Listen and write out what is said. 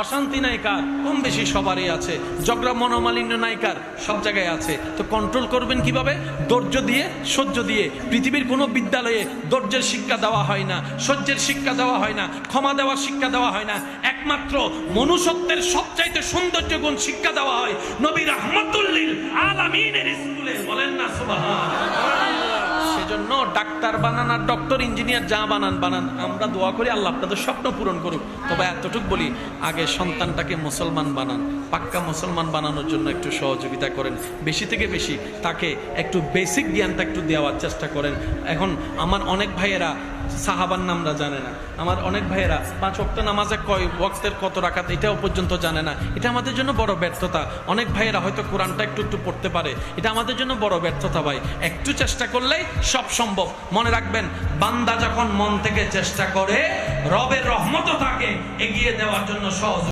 অশান্তি নায়িকার কম বেশি সবারই আছে, ঝগড়া মনোমালিন্য নায়িকার সব জায়গায় আছে। তো কন্ট্রোল করবেন কিভাবে? ধৈর্য দিয়ে, সহ্য দিয়ে। পৃথিবীর কোনো বিদ্যালয়ে ধৈর্যের শিক্ষা দেওয়া হয় না, সহ্যের শিক্ষা দেওয়া হয় না, ক্ষমা দেওয়ার শিক্ষা দেওয়া হয় না। একমাত্র মনুষ্যত্বের সবচাইতে সৌন্দর্য গুণ শিক্ষা দেওয়া হয় নবী রাহমাতুল লিল আলামিনের স্কুলে। বলেন না সুবহানাল্লাহ। সেজন্য ডাক্তার বানান আর ডক্টর ইঞ্জিনিয়ার যা বানান বানান, আমরা দোয়া করি আল্লাহ আপনাদের স্বপ্ন পূরণ করুক। তবে এতটুকু বলি, আগে সন্তানটাকে মুসলমান বানান, পাক্কা মুসলমান বানানোর জন্য একটু সহযোগিতা করেন। বেশি থেকে বেশি তাকে একটু বেসিক জ্ঞানটা একটু দেওয়ার চেষ্টা করেন। এখন আমার অনেক ভাইয়েরা সাহাবার নামরা জানে না, আমার অনেক ভাইয়েরা 5 ওয়াক্ত নামাজে কয় ওয়াক্তের কত রাকাত এটাও পর্যন্ত জানে না। এটা আমাদের জন্য বড় ব্যর্থতা। অনেক ভাইয়েরা হয়তো কোরআনটা একটু একটু পড়তে পারে, এটা আমাদের জন্য বড় ব্যর্থতা। ভাই, একটু চেষ্টা করলেই সব সম্ভব। মনে রাখবেন, বান্দা যখন মন থেকে চেষ্টা করে, রবের রহমতও তাকে এগিয়ে দেওয়ার জন্য সহজ।